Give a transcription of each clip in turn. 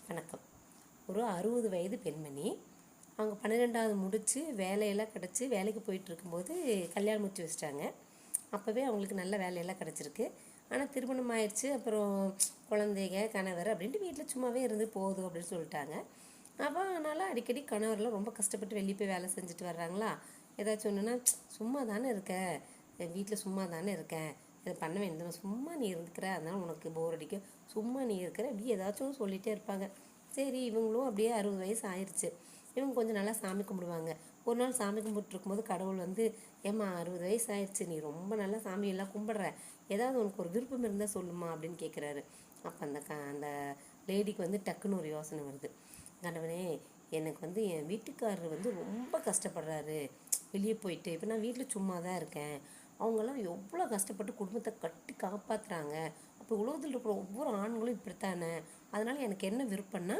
வணக்கம். ஒரு 60 வயது பெண்மணி. அவங்க 12வது முடித்து வேலையெல்லாம் கிடச்சி வேலைக்கு போயிட்டுருக்கும்போது கல்யாணம் முடிச்சு வச்சிட்டாங்க. அப்போவே அவங்களுக்கு நல்ல வேலையெல்லாம் கிடச்சிருக்கு. ஆனால் திருமணம் ஆயிடுச்சு. அப்புறம் குழந்தைங்க கணவர் அப்படின்ட்டு வீட்டில் சும்மாவே இருந்து போதும் அப்படின்னு சொல்லிட்டாங்க. அப்போ அதனால் அடிக்கடி கணவரெலாம் ரொம்ப கஷ்டப்பட்டு வெளியே போய் வேலை செஞ்சுட்டு வர்றாங்களா. ஏதாச்சும் ஒன்றுனா சும்மா தானே இருக்கேன், வீட்டில் சும்மா தானே இருக்கேன், இதை பண்ண வேண்டியது சும்மா நீ இருந்துக்கிற, அதனால் உனக்கு போர் அடிக்கும், சும்மா நீ இருக்கிற அப்படி ஏதாச்சும் சொல்லிகிட்டே இருப்பாங்க. சரி, இவங்களும் அப்படியே 60 வயசு ஆயிடுச்சு. இவங்க கொஞ்சம் நல்லா சாமி கும்பிடுவாங்க. ஒரு நாள் சாமி கும்பிட்டுருக்கும்போது கடவுள் வந்து, ஏம்மா 60 வயசு ஆயிடுச்சு, நீ ரொம்ப நல்லா சாமியெல்லாம் கும்பிட்ற, ஏதாவது உனக்கு ஒரு விருப்பம் இருந்தால் சொல்லுமா அப்படின்னு கேட்குறாரு. அப்போ அந்த லேடிக்கு வந்து டக்குன்னு ஒரு யோசனை வருது. கணவனே, எனக்கு வந்து என் வீட்டுக்காரர் வந்து ரொம்ப கஷ்டப்படுறாரு வெளியே போயிட்டு. இப்போ நான் வீட்டில் சும்மா தான் இருக்கேன். அவங்கெல்லாம் எவ்வளோ கஷ்டப்பட்டு குடும்பத்தை கட்டி காப்பாற்றுறாங்க. அப்போ உலகத்தில் இருக்கிற ஒவ்வொரு ஆண்களும் இப்படித்தானே. அதனால் எனக்கு என்ன விருப்பம்னா,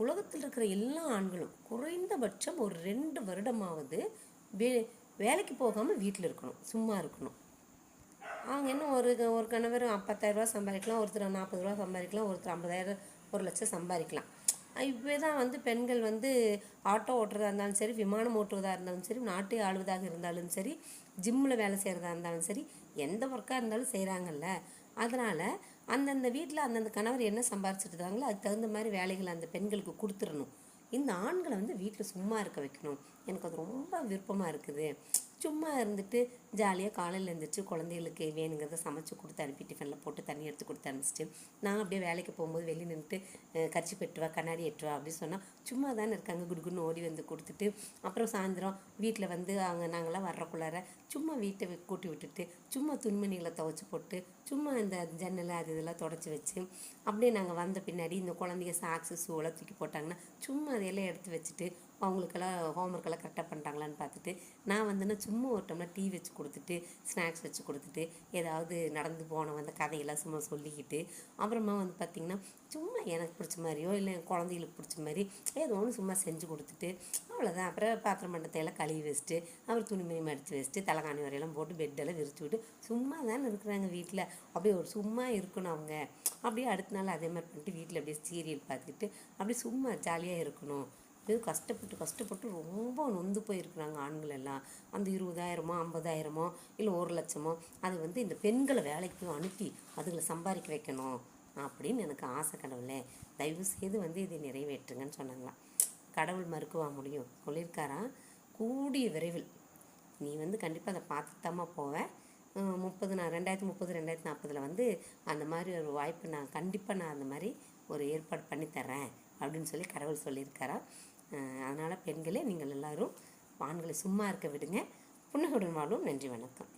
உலகத்தில் இருக்கிற எல்லா ஆண்களும் குறைந்தபட்சம் ஒரு 2 வருடமாவது வேலைக்கு போகாமல் வீட்டில் இருக்கணும், சும்மா இருக்கணும். அவங்க என்ன ஒரு கணவர் 10,000 ரூபா சம்பாதிக்கலாம், ஒருத்தர் 40 ரூபா சம்பாதிக்கலாம், ஒருத்தர் 50,000 1,00,000 சம்பாதிக்கலாம். இப்போ தான் வந்து பெண்கள் வந்து ஆட்டோ ஓட்டுறதா இருந்தாலும் சரி, விமானம் ஓட்டுவதாக இருந்தாலும் சரி, நாட்டை ஆளுவதாக இருந்தாலும் சரி, ஜிம்மில் வேலை செய்கிறதா இருந்தாலும் சரி, எந்த ஒர்க்காக இருந்தாலும் செய்கிறாங்கல்ல. அதனால் அந்தந்த வீட்டில் அந்தந்த கணவர் என்ன சம்பாரிச்சிட்டு இருக்காங்களோ அதுக்கு தகுந்த மாதிரி வேலைகளை அந்த பெண்களுக்கு கொடுத்துடணும். இந்த ஆண்களை வந்து வீட்டில் சும்மா இருக்க வைக்கணும். எனக்கு அது ரொம்ப விருப்பமாக இருக்குது. சும்மா இருந்துட்டு ஜாலியாக காலையில் எழுந்திரிச்சு குழந்தைகளுக்கு வேணுங்கிறத சமைச்சு கொடுத்து அனுப்பி டிஃபனில் போட்டு தண்ணி எடுத்து கொடுத்து அனுப்பிச்சிட்டு நான் அப்படியே வேலைக்கு போகும்போது வெளியே நின்றுட்டு கர்ச்சிப் எட்டுவா, கண்ணாடி எட்டுவா அப்படின்னு சொன்னால் சும்மா தானே இருக்காங்க, குடுக்குன்னு ஓடி வந்து கொடுத்துட்டு அப்புறம் சாயந்தரம் வீட்டில் வந்து நாங்கள்லாம் வர்றக்குள்ளார சும்மா வீட்டை கூட்டி விட்டுட்டு சும்மா துணிமணிகளை துவைச்சி போட்டு சும்மா இந்த ஜன்னலை அது இதெல்லாம் தொடச்சி வச்சு அப்படியே நாங்கள் வந்த பின்னாடி இந்த குழந்தைங்க சாக்ஸு ஷூவெல்லாம் தூக்கி போட்டாங்கன்னா சும்மா அதையெல்லாம் எடுத்து வச்சுட்டு அவங்களுக்கெல்லாம் ஹோம்ஒர்க்கெல்லாம் கரெக்டாக பண்ணிட்டாங்களான்னு பார்த்துட்டு நான் வந்துன்னா சும்மா ஒரு டம்ளர் டீ வச்சு கொடுத்துட்டு ஸ்நாக்ஸ் வச்சு கொடுத்துட்டு ஏதாவது நடந்து போன வந்த கதையெல்லாம் சும்மா சொல்லிக்கிட்டு அப்புறமா வந்து பார்த்திங்கன்னா சும்மா எனக்கு பிடிச்ச மாதிரியோ இல்லை என் குழந்தைகளுக்கு பிடிச்ச மாதிரி ஏதோ ஒன்று சும்மா செஞ்சு கொடுத்துட்டு அவ்வளோதான். அப்புறம் பாத்திரம் மண்டத்தையெல்லாம் கழுவி வச்சுட்டு அப்புறம் துணிமணி மடித்து வச்சுட்டு தலைகாணி வரையெல்லாம் போட்டு பெட்டெல்லாம் விரிச்சு விட்டு சும்மா தானே இருக்கிறாங்க வீட்டில். அப்படியே ஒரு சும்மா இருக்கணும் அவங்க. அப்படியே அடுத்த நாள் அதே மாதிரி பண்ணிட்டு வீட்டில் அப்படியே சீரியல் பார்த்துக்கிட்டு அப்படியே சும்மா ஜாலியாக இருக்கணும். இது கஷ்டப்பட்டு ரொம்ப நொந்து போயிருக்கிறாங்க ஆண்கள் எல்லாம். அந்த 20,000மோ 50,000மோ இல்லை 1,00,000மோ அது வந்து இந்த பெண்களை வேலைக்கு போய் அனுப்பி அதுகளை சம்பாதிக்க வைக்கணும் அப்படின்னு எனக்கு ஆசை. கடவுளே, தயவு செய்து வந்து இதை நிறைவேற்றுங்கன்னு சொன்னாங்களாம். கடவுள் மறுக்கவா முடியும்? சொல்லியிருக்காராம், கூடிய விரைவில் நீ வந்து கண்டிப்பாக அதை பார்த்துத்தாம்மா போவேன். 2030 2040 வந்து அந்த மாதிரி ஒரு வாய்ப்பு நான் கண்டிப்பாக அந்த மாதிரி ஒரு ஏற்பாடு பண்ணித்தரேன் அப்படின்னு சொல்லி கடவுள் சொல்லியிருக்காரா. அதனால் பெண்களே, நீங்கள் எல்லோரும் ஆண்களை சும்மா இருக்க விடுங்க. புன்னகையுடன் வாழும். நன்றி, வணக்கம்.